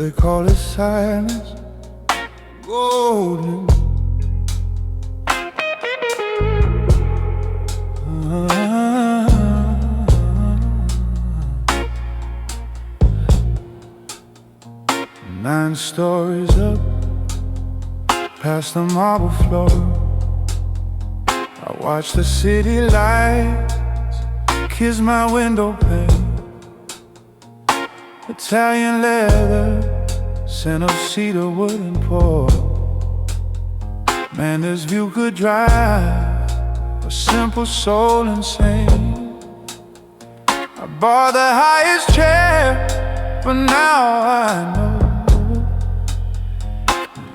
They call it silence, golden. Nine stories up, past the marble floor, I watch the city lights kiss my window pane. Italian leather, scent of cedar wood and pour. Man, this view could drive a simple soul insane. I bought the highest chair, but now I know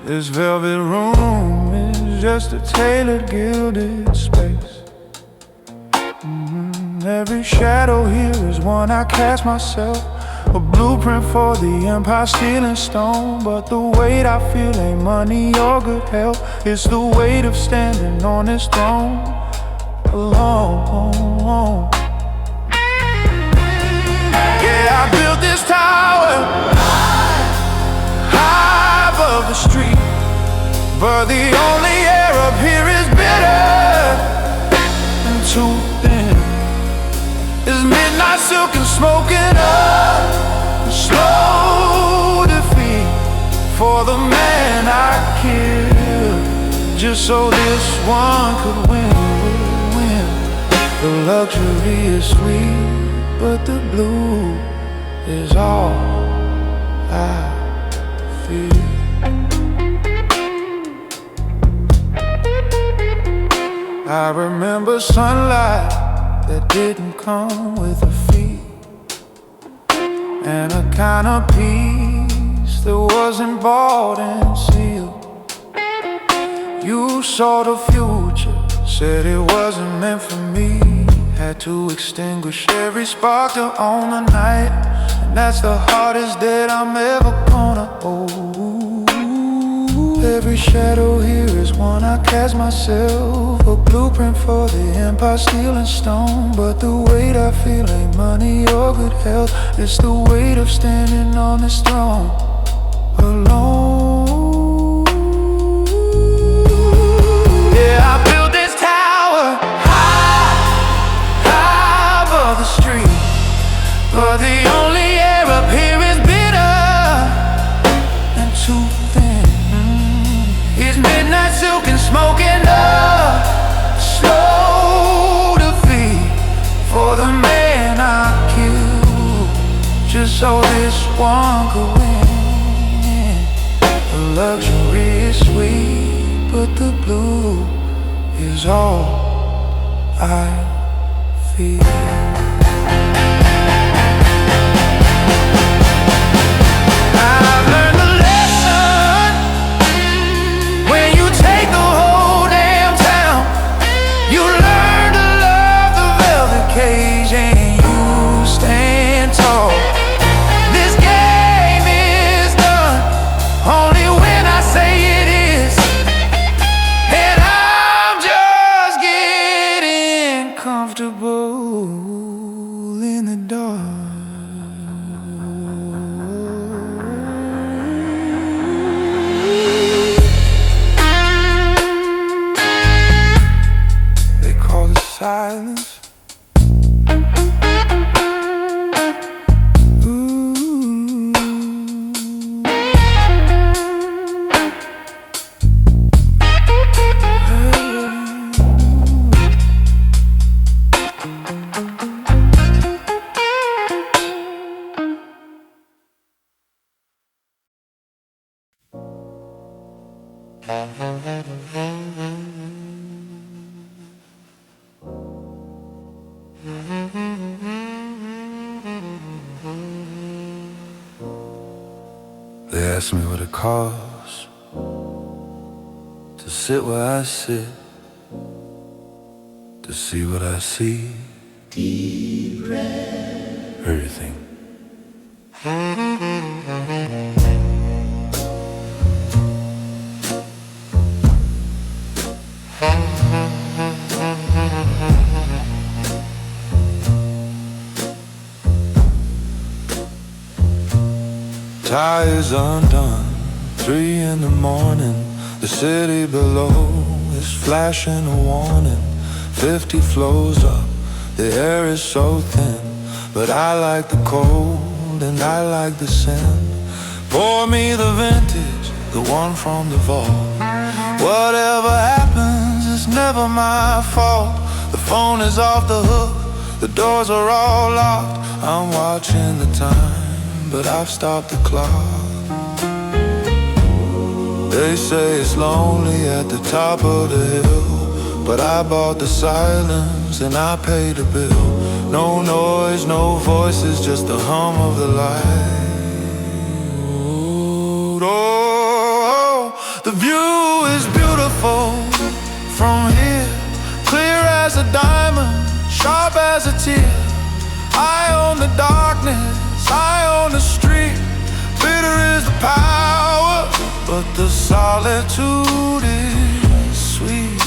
this velvet room is just a tailored, gilded space. Every shadow here is one I cast myself, a blueprint for the empire stealing stone. But the weight I feel ain't money or good health, it's the weight of standing on this throne alone. Yeah, I built this tower high above the street, but the only air up here is bitter and too thin. It's midnight silk and smoking up, a slow defeat for the man I killed, just so this one could win. The luxury is sweet, but the blue is all I feel. I remember sunlight that didn't come with a fee, and a kind of peace that wasn't bought and sealed. You saw the future, said it wasn't meant for me. Had to extinguish every spark to own the night, and that's the hardest debt I'm ever gonna owe. Every shadow here is one I cast myself, a blueprint for the empire stealing stone. But the weight I feel ain't money or good health, it's the weight of standing on this throne alone. Yeah, I built this tower high above the street, but the only air up here is bitter and too thin. It's midnight silk and smoking up, slow defeat for the man I killed, just so this one could win. The luxury is sweet, but the blue is all I feel. In the dark, they call it silence. They ask me what it costs to sit where I sit, to see what I see. Deep breath. Everything. tie is undone. 3 in the morning, the city below is flashing a warning. 50 flows up, the air is so thin, but I like the cold and I like the sin. Pour me the vintage, the one from the vault. Whatever happens, it's never my fault. The phone is off the hook, the doors are all locked. I'm watching the time, but I've stopped the clock. They say it's lonely at the top of the hill, but I bought the silence and I paid the bill. No noise, no voices, just the hum of the light. Oh, the view is beautiful from here, clear as a diamond, sharp as a tear. I own the darkness, I own the street. Bitter is the power, but the solitude is sweet.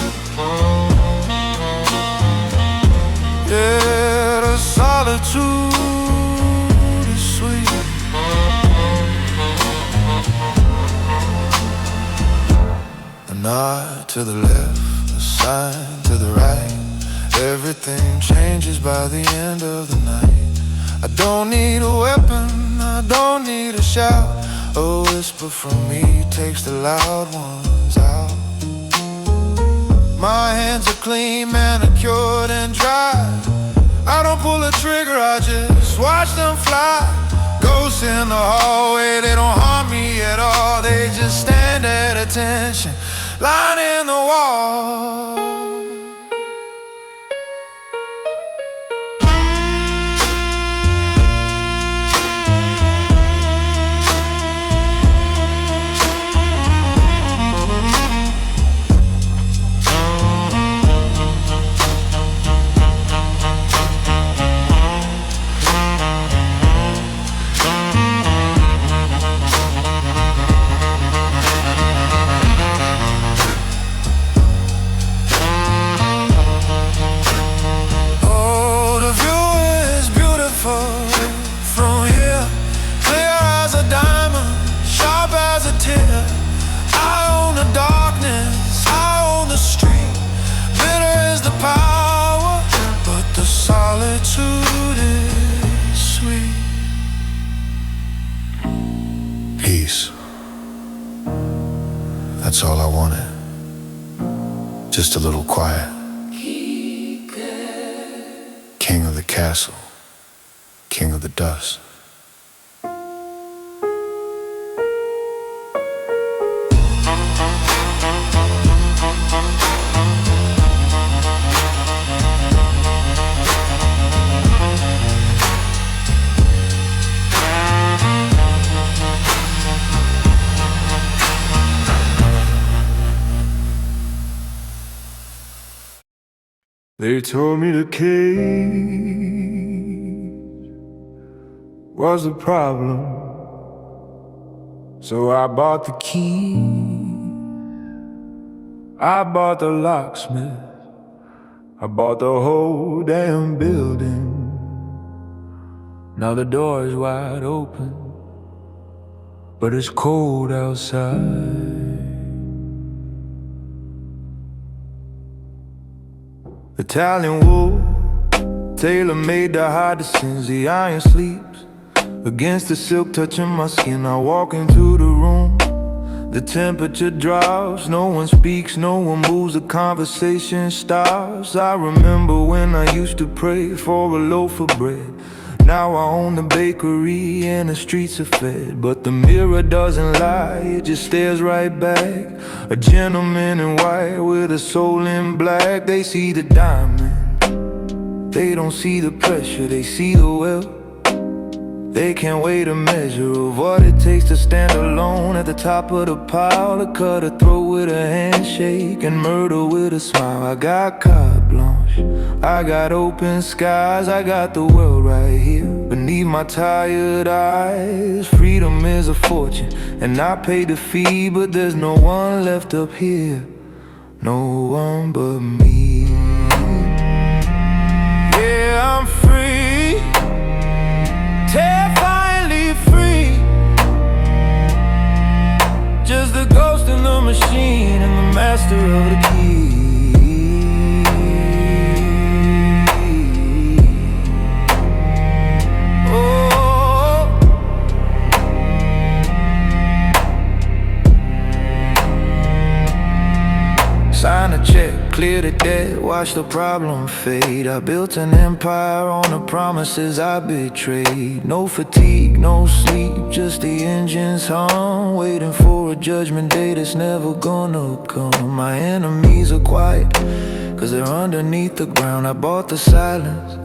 Yeah, the solitude is sweet. A nod to the left, a sign to the right. Everything changes by the end of the night. I don't need a weapon, I don't need a shout. A whisper from me takes the loud ones out. My hands are clean, manicured and dry. I don't pull a trigger, I just watch them fly. Ghosts in the hallway, they don't harm me at all. They just stand at attention, lining the wall. That's all I wanted. Just a little quiet. King of the castle, king of the dust. They told me the cage was the problem, so I bought the key. I bought the locksmith, I bought the whole damn building. Now the door is wide open, but it's cold outside. Italian wool, tailor-made to hide the sins. The iron sleeps against the silk touching my skin. I walk into the room, the temperature drops. No one speaks, no one moves, the conversation stops. I remember when I used to pray for a loaf of bread. Now I own the bakery and the streets are fed. But the mirror doesn't lie, it just stares right back. A gentleman in white with a soul in black. They see the diamond, they don't see the pressure, they see the wealth. They can't weigh the measure of what it takes to stand alone at the top of the pile. To cut a throat with a handshake and murder with a smile. I got carte blanche, I got open skies. I got the world right here beneath my tired eyes. Freedom is a fortune and I paid the fee, but there's no one left up here, no one but me. Yeah, I'm free, finally free. watch the problem fade. I built an empire on the promises I betrayed. No fatigue, no sleep, just the engines hum, waiting for a judgment day that's never gonna come. My enemies are quiet, cause they're underneath the ground. I bought the silence,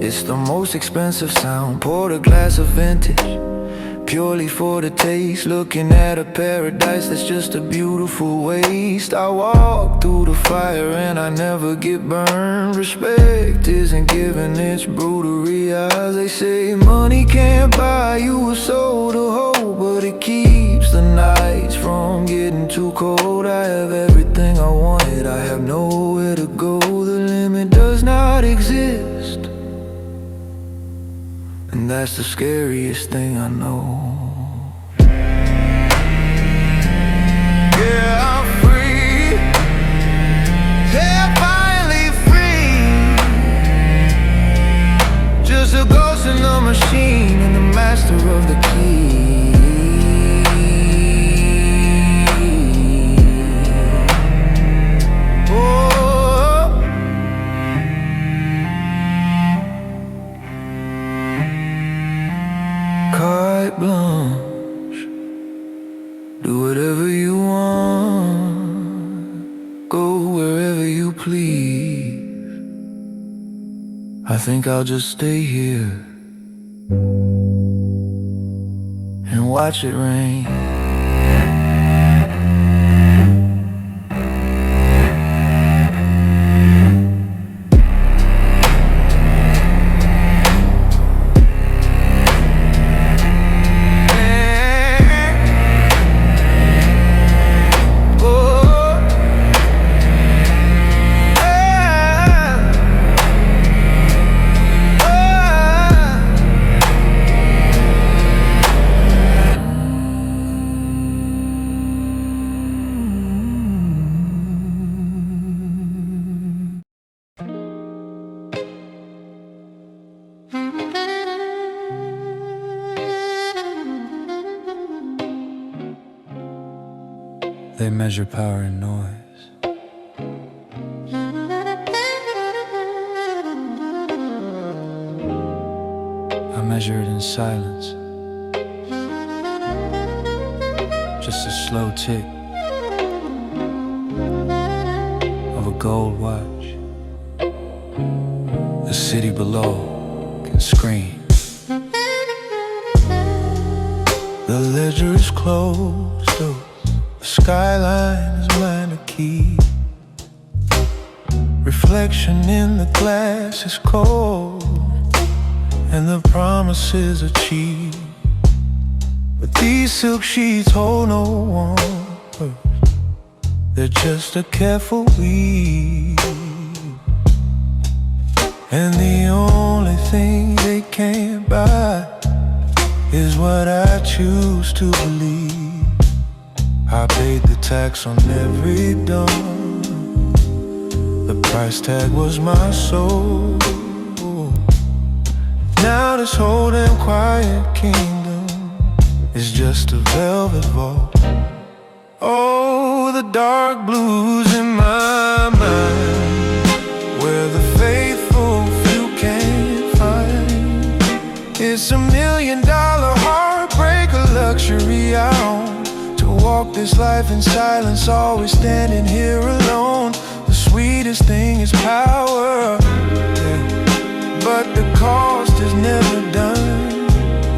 it's the most expensive sound. Poured a glass of vintage, purely for the taste. Looking at a paradise that's just a beautiful waste. I walk through the fire and I never get burned. Respect isn't given, it's brutal realize. They say money can't buy you a soul to hold, but it keeps the nights from getting too cold. I have everything I wanted, I have nowhere to go. The limit does not exist, and that's the scariest thing I know. Yeah, I'm free. Yeah, finally free. Just a ghost in the machine and the master of the key. Carte blanche, do whatever you want, go wherever you please. I think I'll just stay here and watch it rain. They measure power in noise. I measure it in silence. Just a slow tick of a gold watch. The city below can scream. The ledger is closed, though the skyline is mine to keep. Reflection in the glass is cold, and the promises are cheap. But these silk sheets hold no warmth, they're just a careful weave. And the only thing they can't buy is what I choose to believe. I paid the tax on every dawn. The price tag was my soul. Now this whole damn quiet kingdom is just a velvet vault. Oh, the dark blues in my mind, where the faithful few can't find. It's $1 million heartbreak, a luxury I own. Walk this life in silence, always standing here alone. The sweetest thing is power, but the cost is never done.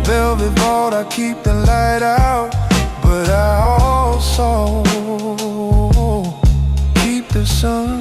Velvet vault, I keep the light out, but I also keep the sun.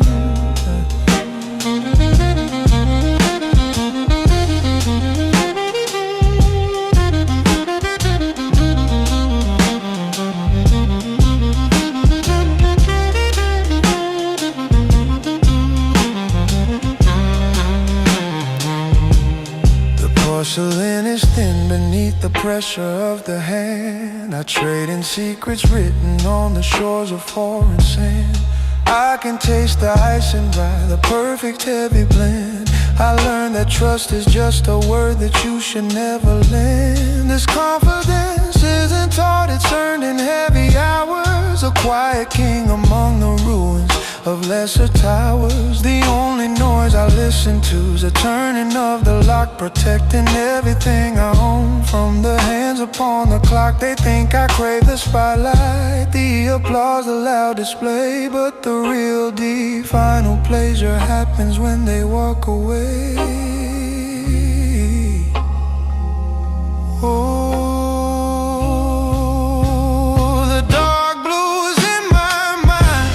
Porcelain is thin beneath the pressure of the hand. I trade in secrets written on the shores of foreign sand. I can taste the ice and rye, the perfect heavy blend. I learned that trust is just a word that you should never lend. This confidence isn't taught, it's earned in heavy hours. A quiet king among the ruins of lesser towers. The only noise I listen to's the turning of the lock, protecting everything I own from the hands upon the clock. They think I crave the spotlight, the applause, the loud display, but the real deep final pleasure happens when they walk away. Oh, the dark blue is in my mind,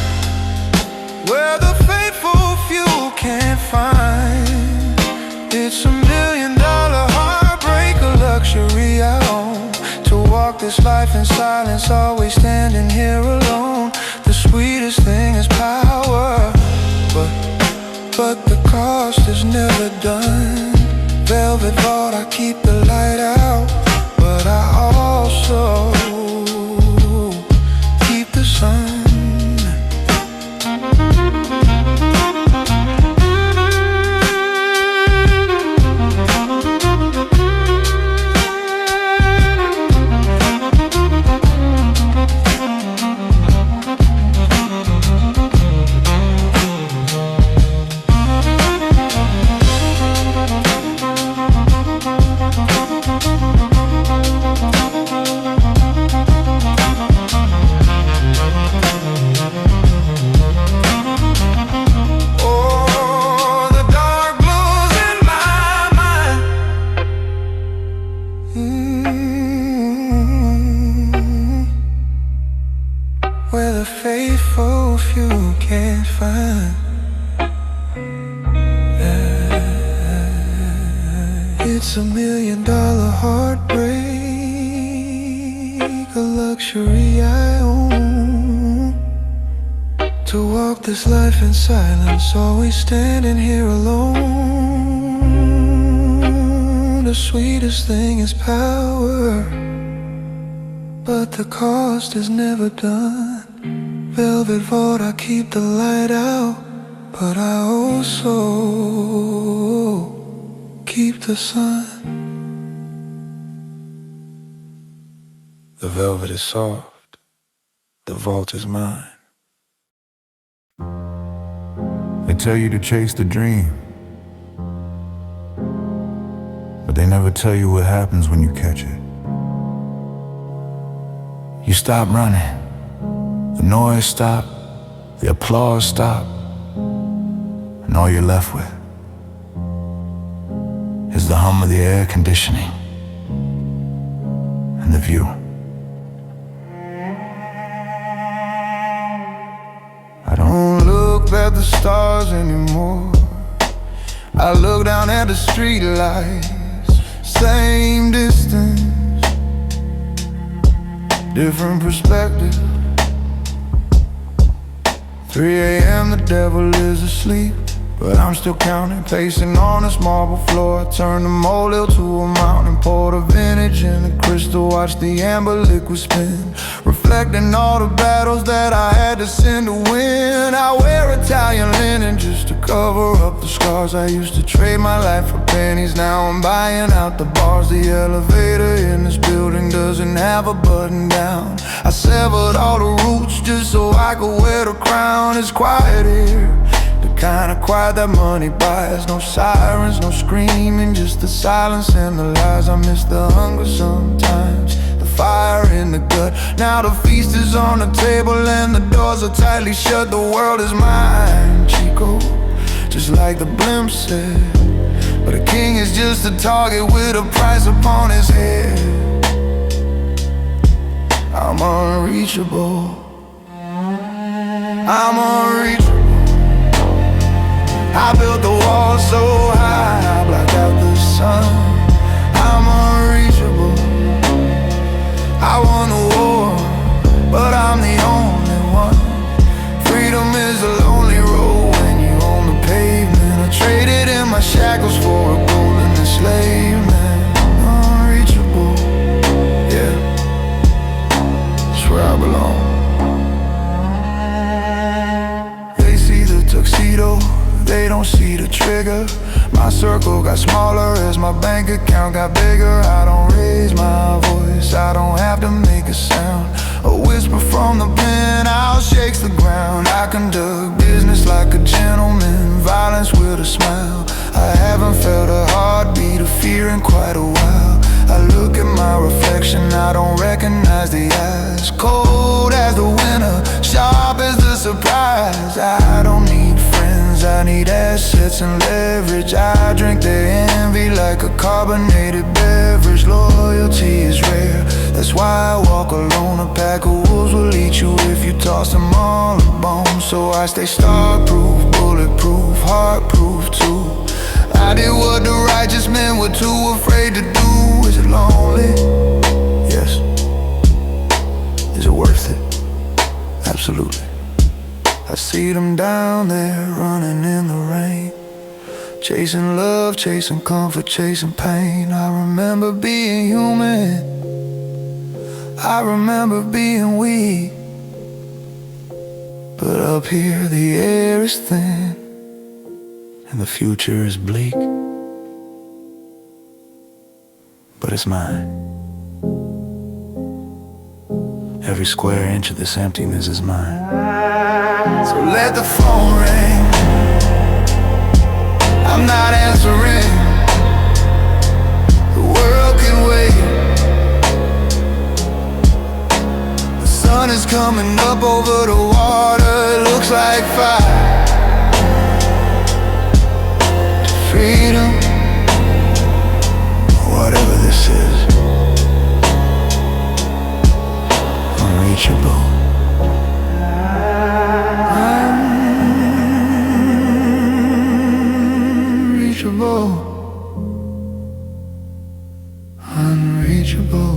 where the faithful few can't find. It's $1 million heartbreak, a luxury I own, to walk this life in silence, always standing here alone. The sweetest thing is power, but the cost is never done. Velvet vault, I keep the light out, but I also keep the sun. Where the faithful few can't find. It's $1 million heartbreak, a luxury I own, to walk this life in silence, always standing here alone. The sweetest thing is power, but the cost is never done. Velvet vault, I keep the light out, but I also keep the sun. The velvet is soft, the vault is mine. They tell you to chase the dream, but they never tell you what happens when you catch it. You stop running, the noise stops, the applause stops, and all you're left with is the hum of the air conditioning and the view. I don't look at the stars anymore, I look down at the street lights. Same distance, different perspective. 3 a.m. the devil is asleep, but I'm still counting, pacing on this marble floor. I turn the molehill to a mountain, pour the vintage in the crystal, watch the amber liquid spin, reflecting all the battles that I had to sin to win. I wear Italian linen just to cover up the scars. I used to trade my life for pennies, now I'm buying out the bars. The elevator in this building doesn't have a button down. I severed all the roots just so I could wear the crown. It's quiet here, the kind of quiet that money buys. No sirens, no screaming, just the silence and the lies. I miss the hunger sometimes, the fire in the gut. Now the feast is on the table and the doors are tightly shut. The world is mine, Chico, just like the blimp said. But a king is just a target with a price upon his head. I'm unreachable, I'm unreachable. I built the wall so high, I blocked out the sun. I'm unreachable, I won the war, but I'm the only one. Freedom is a lonely road when you own the pavement. I traded in my shackles for a golden enslavement. Unreachable, yeah, that's where I belong. They see the tuxedo, they don't see the trail. bigger. My circle got smaller as my bank account got bigger. I don't raise my voice, I don't have to make a sound. A whisper from the penthouse shakes the ground. I conduct business like a gentleman, violence with a smile. I haven't felt a heartbeat of fear in quite a while. I look at my reflection, I don't recognize the eyes. Cold as the winter, sharp as the surprise. I don't need friends, I need assets and leverage. I drink their envy like a carbonated beverage. Loyalty is rare, that's why I walk alone. A pack of wolves will eat you if you toss them all a bone. So I stay star-proof, bulletproof, heart-proof too. I did what the righteous men were too afraid to do. Is it lonely? Yes. Is it worth it? Absolutely. I see them down there running in the rain, chasing love, chasing comfort, chasing pain. I remember being human, I remember being weak. But up here the air is thin and the future is bleak. But it's mine. Every square inch of this emptiness is mine. So let the phone ring, I'm not answering. The world can wait. The sun is coming up over the water, it looks like fire. To freedom, whatever this is, unreachable. Unreachable. Unreachable.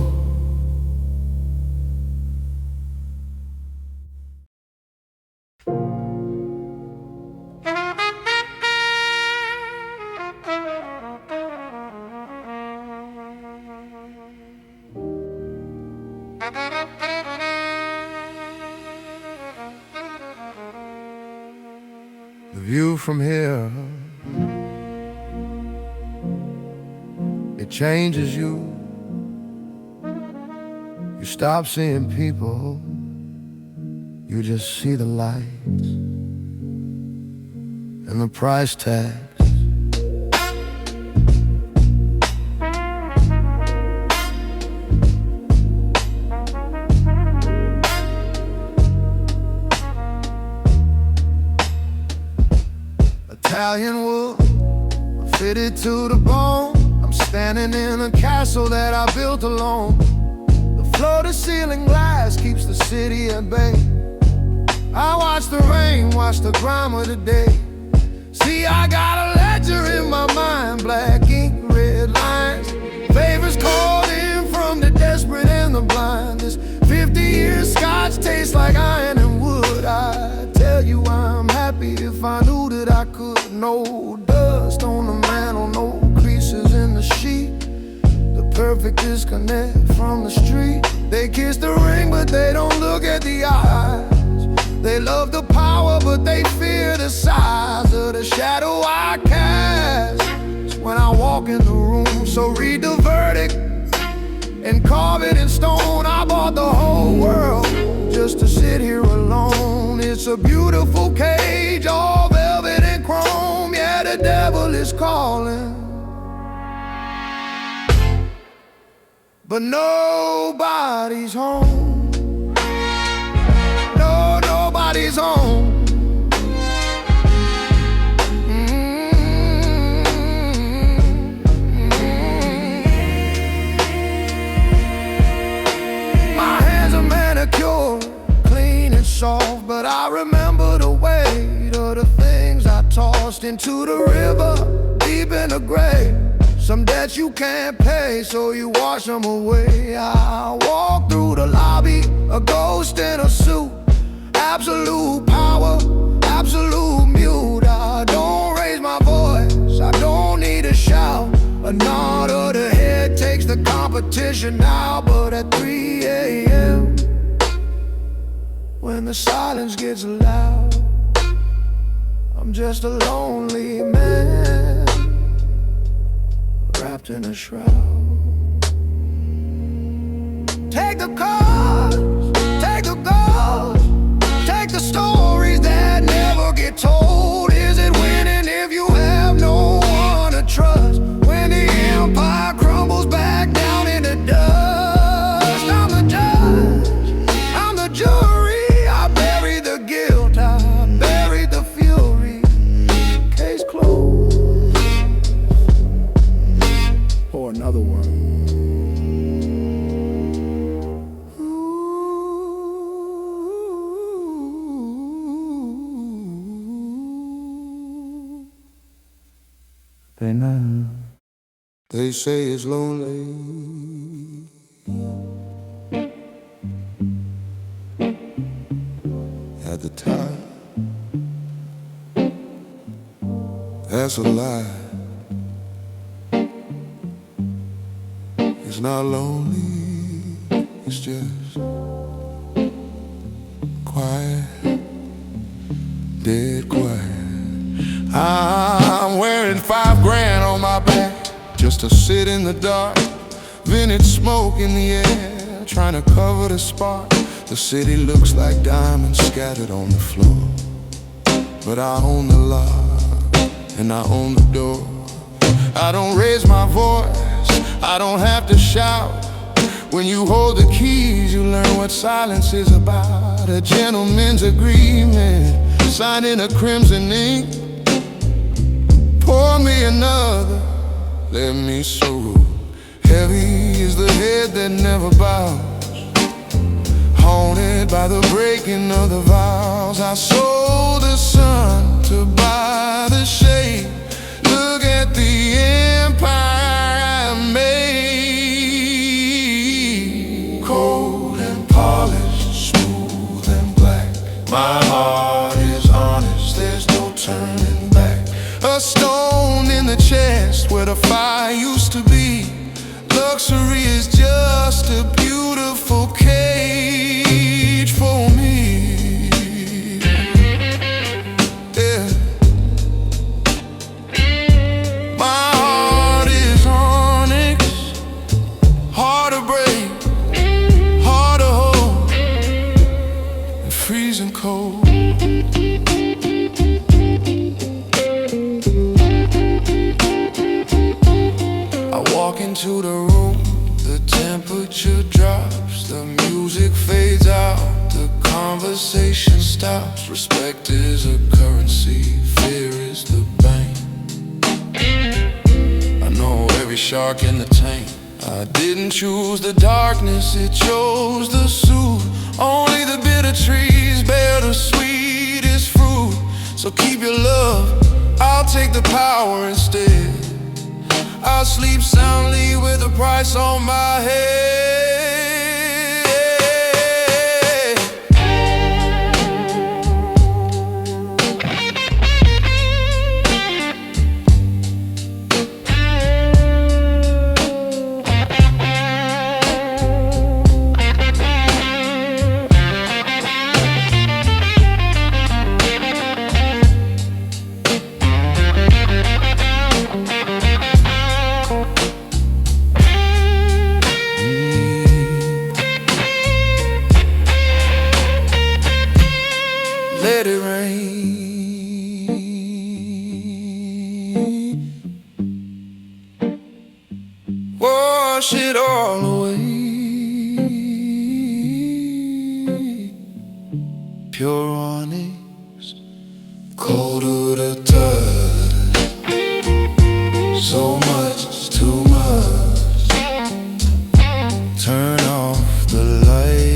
The view from here, it changes you. You stop seeing people, you just see the lights and the price tags. Italian wood, fitted to the bone. I'm standing in a castle that I built alone. The floor-to-ceiling glass keeps the city at bay. I watch the rain, watch the grime of the day. See, I got a ledger in my mind, black ink, red lines. Favors called in from the desperate and the blind. This 50-year scotch tastes like iron and wood. I tell you I'm happy if I knew that I could. No dust on the mantle, no creases in the sheet. The perfect disconnect from the street. They kiss the ring but they don't look at the eyes. They love the power but they fear the size of the shadow I cast when I walk in the room. So read the verdict and carve it in stone. I bought the whole world just to sit here alone. It's a beautiful cage, all velvet and chrome. Yeah, the devil is calling, but nobody's home. No, nobody's home. My hands are manicured, clean and soft, but I remember the weight of the things I tossed into the river, deep in the grave. Some debts you can't pay, so you wash them away. I walk through the lobby, a ghost in a suit. Absolute power, absolute mute. I don't raise my voice, I don't need a shout. A nod of the head takes the competition now. But at 3 a.m., when the silence gets loud, I'm I'm just a lonely man wrapped in a shroud. Take the cars, take the goals, take the stories that never get told. Is it winning if you have no one to trust? When the empire crumbles back down into dust, I'm the judge, I'm the jury. I buried the guilt, I buried the fury. Case closed. Pour another one. They know. They say it's lonely. At the time, that's a lie. It's not lonely, it's just quiet, dead quiet. I'm wearing $5,000 on my back just to sit in the dark. Vintage smoke in the air, trying to cover the spark. The city looks like diamonds scattered on the floor, but I own the lock and I own the door. I don't raise my voice, I don't have to shout. When you hold the keys, you learn what silence is about. A gentleman's agreement, signed in a crimson ink. Pour me another, let me sow. Heavy is the head that never bows, haunted by the breaking of the vows. I sold the sun to buy the shade. Look at the empire I made. Cold and polished, smooth and black. My heart is honest, there's no turning back. A stone in the chest where the fire used to be. Luxury is just a beautiful cage for me. Yeah. My heart is onyx, hard to break, hard to hold, and freezing cold. Walk into the room, the temperature drops, the music fades out, the conversation stops. Respect is a currency, fear is the bank. I know every shark in the tank. I didn't choose the darkness, it chose the soothe. Only the bitter trees bear the sweetest fruit. So keep your love, I'll take the power instead. I'll sleep soundly with a price on my head. Let it rain, wash it all away. Pure onyx, cold to the touch. So much, it's too much. Turn off the light.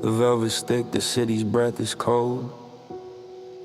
The velvet's thick, the city's breath is cold.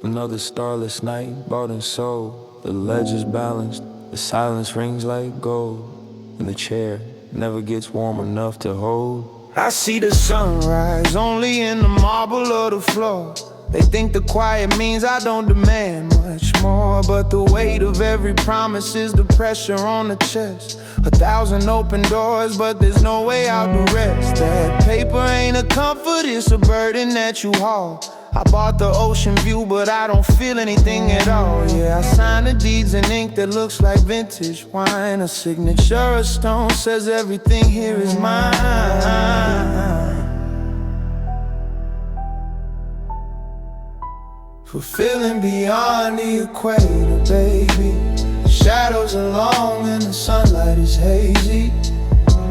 Another starless night, bought and sold. The ledge is balanced, the silence rings like gold. And the chair never gets warm enough to hold. I see the sunrise only in the marble of the floor. They think the quiet means I don't demand much more, but the weight of every promise is the pressure on the chest. 1,000 open doors, but there's no way out the rest. That paper ain't a comfort, it's a burden that you haul. I bought the ocean view, but I don't feel anything at all. Yeah, I signed the deeds in ink that looks like vintage wine. A signature, a stone says everything here is mine. Fulfilling beyond the equator, baby. Shadows are long and the sunlight is hazy.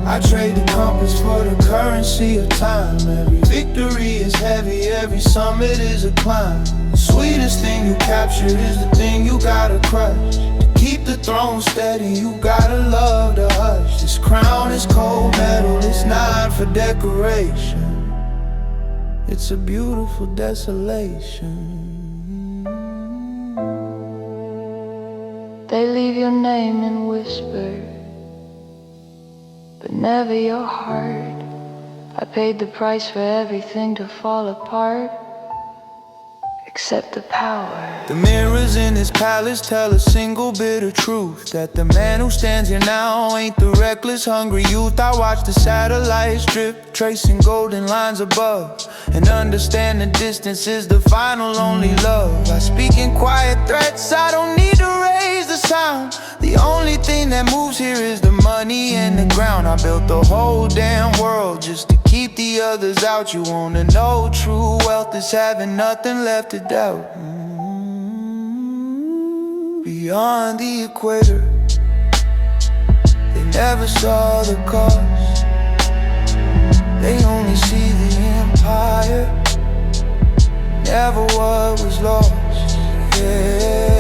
I trade the compass for the currency of time. Every victory is heavy, every summit is a climb. The sweetest thing you capture is the thing you gotta crush. To keep the throne steady, you gotta love to hush. This crown is cold metal, it's not for decoration. It's a beautiful desolation. They leave your name in whisper, but never your heart. I paid the price for everything to fall apart, except the power. The mirrors in this palace tell a single bit of truth, that the man who stands here now ain't the reckless, hungry youth. I watch the satellites drip, tracing golden lines above, and understand the distance is the final only love. I speak in quiet threats, I don't need to raise the sound. The only thing that moves here is the money and the ground. I built the whole damn world just to keep the others out. You wanna know true wealth is having nothing left to doubt. Beyond the equator, they never saw the cost. They only see the empire, never what was lost. Yeah.